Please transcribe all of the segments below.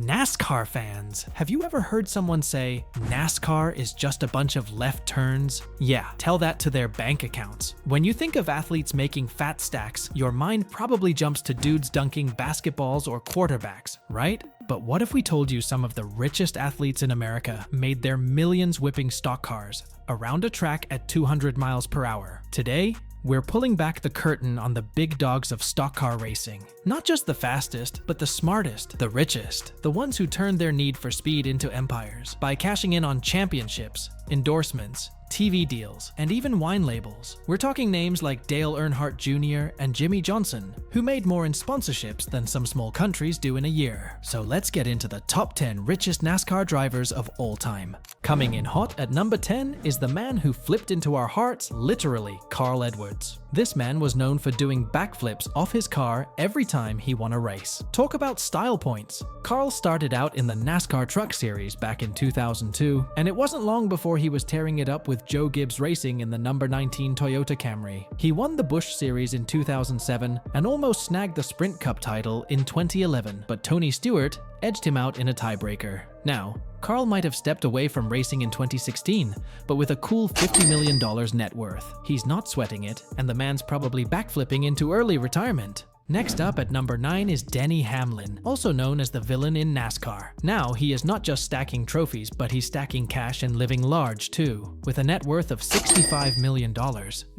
NASCAR fans. Have you ever heard someone say, NASCAR is just a bunch of left turns? Yeah, tell that to their bank accounts. When you think of athletes making fat stacks, your mind probably jumps to dudes dunking basketballs or quarterbacks, right? But what if we told you some of the richest athletes in America made their millions whipping stock cars around a track at 200 miles per hour? Today, we're pulling back the curtain on the big dogs of stock car racing. Not just the fastest, but the smartest, the richest, the ones who turned their need for speed into empires by cashing in on championships, endorsements, TV deals, and even wine labels. We're talking names like Dale Earnhardt Jr. and Jimmie Johnson, who made more in sponsorships than some small countries do in a year. So let's get into the top 10 richest NASCAR drivers of all time. Coming in hot at number 10 is the man who flipped into our hearts, literally, Carl Edwards. This man was known for doing backflips off his car every time he won a race. Talk about style points. Carl started out in the NASCAR Truck Series back in 2002, and it wasn't long before he was tearing it up with Joe Gibbs Racing in the number 19 Toyota Camry. He won the Busch Series in 2007 and almost snagged the Sprint Cup title in 2011, but Tony Stewart edged him out in a tiebreaker. Now, Carl might have stepped away from racing in 2016, but with a cool $50 million net worth. He's not sweating it, and the man's probably backflipping into early retirement. Next up at number 9 is Denny Hamlin, also known as the villain in NASCAR. Now, he is not just stacking trophies, but he's stacking cash and living large too. With a net worth of $65 million,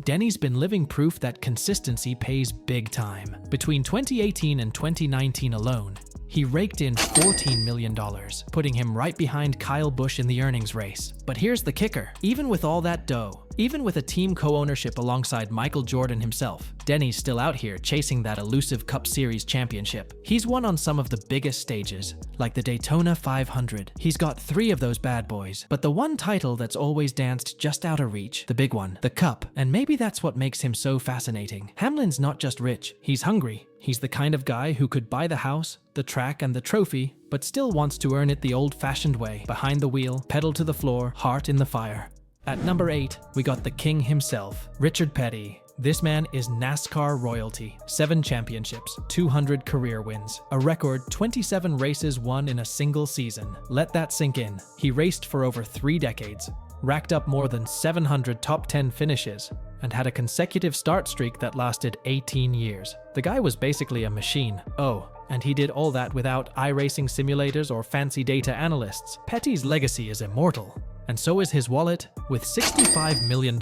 Denny's been living proof that consistency pays big time. Between 2018 and 2019 alone, he raked in $14 million, putting him right behind Kyle Busch in the earnings race. But here's the kicker. Even with all that dough, even with a team co-ownership alongside Michael Jordan himself, Denny's still out here chasing that elusive Cup Series championship. He's won on some of the biggest stages, like the Daytona 500. He's got 3 of those bad boys, but the one title that's always danced just out of reach, the big one, the Cup, and maybe that's what makes him so fascinating. Hamlin's not just rich, he's hungry. He's the kind of guy who could buy the house, the track, and the trophy, but still wants to earn it the old-fashioned way, behind the wheel, pedal to the floor, heart in the fire. At number 8, we got the king himself, Richard Petty. This man is NASCAR royalty. 7 championships, 200 career wins, a record 27 races won in a single season. Let that sink in. He raced for over 3 decades, racked up more than 700 top 10 finishes, and had a consecutive start streak that lasted 18 years. The guy was basically a machine. Oh, and he did all that without iRacing simulators or fancy data analysts. Petty's legacy is immortal, and so is his wallet, with $65 million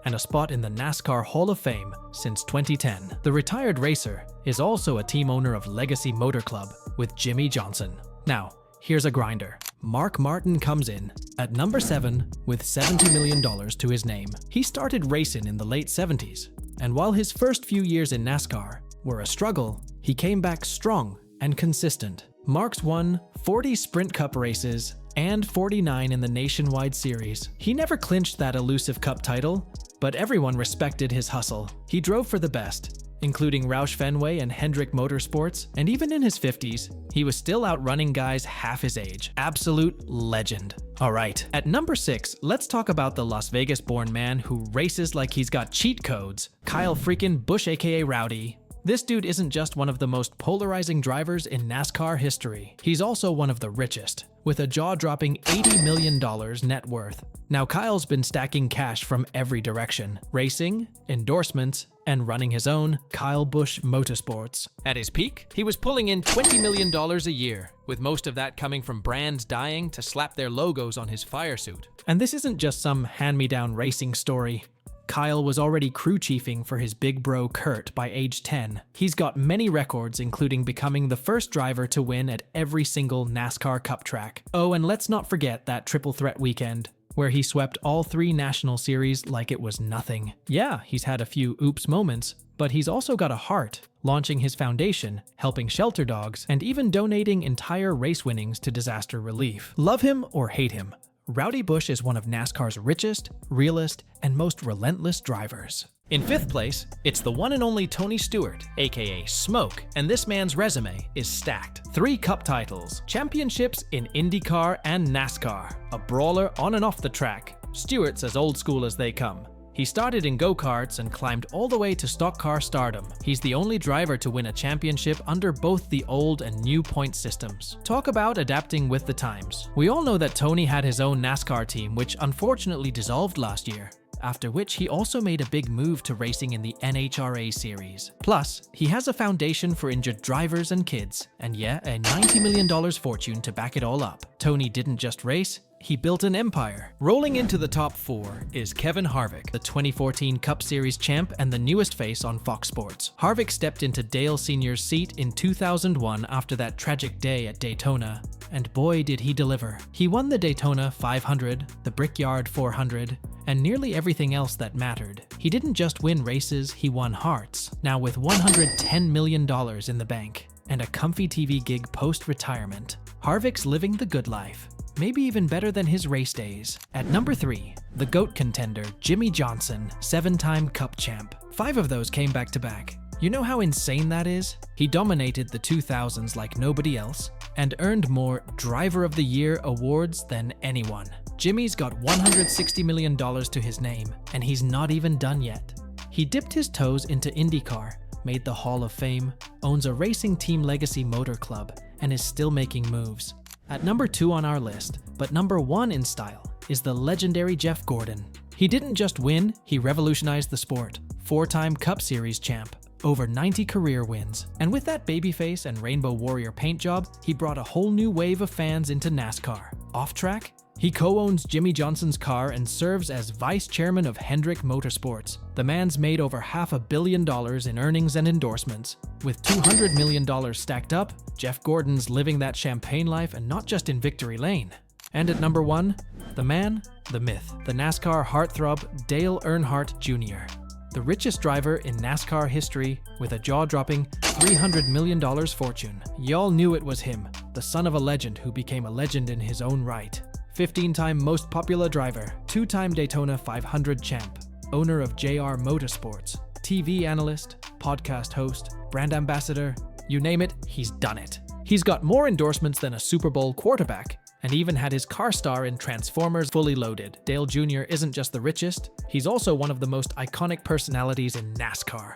and a spot in the NASCAR Hall of Fame since 2010. The retired racer is also a team owner of Legacy Motor Club with Jimmie Johnson. Now, here's a grinder. Markmartin comes in at number 7 with $70 million to his name. He started racing in the late 70s, and while his first few years in NASCAR were a struggle, he came back strong and consistent. Mark's won 40 Sprint Cup races and 49 in the Nationwide Series. He never clinched that elusive Cup title, but everyone respected his hustle. He drove for the best, including Roush Fenway and Hendrick Motorsports, and even in his 50s, he was still outrunning guys half his age. Absolute legend. Alright, at number 6, let's talk about the Las Vegas-born man who races like he's got cheat codes, Kyle freaking Busch aka Rowdy. This dude isn't just one of the most polarizing drivers in NASCAR history. He's also one of the richest, with a jaw-dropping $80 million net worth. Now Kyle's been stacking cash from every direction, racing, endorsements, and running his own Kyle Busch Motorsports. At his peak, he was pulling in $20 million a year, with most of that coming from brands dying to slap their logos on his fire suit. And this isn't just some hand-me-down racing story. Kyle was already crew chiefing for his big bro Kurt by age 10. He's got many records, including becoming the first driver to win at every single NASCAR Cup track. Oh, and let's not forget that triple threat weekend, where he swept all 3 national series like it was nothing. Yeah, he's had a few oops moments, but he's also got a heart, launching his foundation, helping shelter dogs, and even donating entire race winnings to disaster relief. Love him or hate him, Rowdy Busch is one of NASCAR's richest, realest, and most relentless drivers. In 5th place, it's the one and only Tony Stewart, aka Smoke, and this man's resume is stacked. 3 Cup titles, championships in IndyCar and NASCAR, a brawler on and off the track. Stewart's as old school as they come. He started in go-karts and climbed all the way to stock car stardom. He's the only driver to win a championship under both the old and new point systems. Talk about adapting with the times. We all know that Tony had his own NASCAR team, which unfortunately dissolved last year, after which he also made a big move to racing in the NHRA series. Plus, he has a foundation for injured drivers and kids, and yeah, a $90 million fortune to back it all up. Tony didn't just race, he built an empire. Rolling into the top 4 is Kevin Harvick, the 2014 Cup Series champ and the newest face on Fox Sports. Harvick stepped into Dale Sr.'s seat in 2001 after that tragic day at Daytona, and boy did he deliver. He won the Daytona 500, the Brickyard 400, and nearly everything else that mattered. He didn't just win races, he won hearts. Now with $110 million in the bank and a comfy TV gig post-retirement, Harvick's living the good life. Maybe even better than his race days. At number 3, the GOAT contender, Jimmie Johnson, 7-time Cup champ. 5 of those came back-to-back. You know how insane that is? He dominated the 2000s like nobody else and earned more Driver of the Year awards than anyone. Jimmie's got $160 million to his name, and he's not even done yet. He dipped his toes into IndyCar, made the Hall of Fame, owns a racing team legacy motor club, and is still making moves. At number 2 on our list, but number 1 in style, is the legendary Jeff Gordon. He didn't just win, he revolutionized the sport. 4-time Cup Series champ, over 90 career wins. And with that babyface and Rainbow Warrior paint job, he brought a whole new wave of fans into NASCAR. Off track? He co-owns Jimmie Johnson's car and serves as vice chairman of Hendrick Motorsports. The man's made over $500 million in earnings and endorsements. With $200 million stacked up, Jeff Gordon's living that champagne life and not just in victory lane. And at number 1, the man, the myth, the NASCAR heartthrob Dale Earnhardt Jr. The richest driver in NASCAR history with a jaw-dropping $300 million fortune. Y'all knew it was him, the son of a legend who became a legend in his own right. 15-time most popular driver, 2-time Daytona 500 champ, owner of JR Motorsports, TV analyst, podcast host, brand ambassador, you name it, he's done it. He's got more endorsements than a Super Bowl quarterback, and even had his car star in Transformers Fully Loaded. Dale Jr. isn't just the richest, he's also one of the most iconic personalities in NASCAR.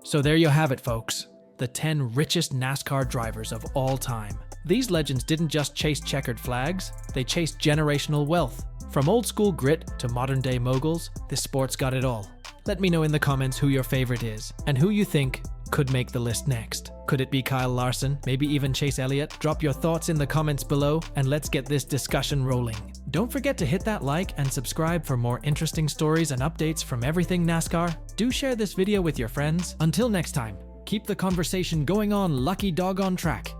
So there you have it, folks. The 10 richest NASCAR drivers of all time. These legends didn't just chase checkered flags, they chased generational wealth. From old school grit to modern day moguls, this sport's got it all. Let me know in the comments who your favorite is, and who you think could make the list next. Could it be Kyle Larson? Maybe even Chase Elliott? Drop your thoughts in the comments below, and let's get this discussion rolling. Don't forget to hit that like and subscribe for more interesting stories and updates from everything NASCAR. Do share this video with your friends. Until next time, keep the conversation going on, lucky dog on track.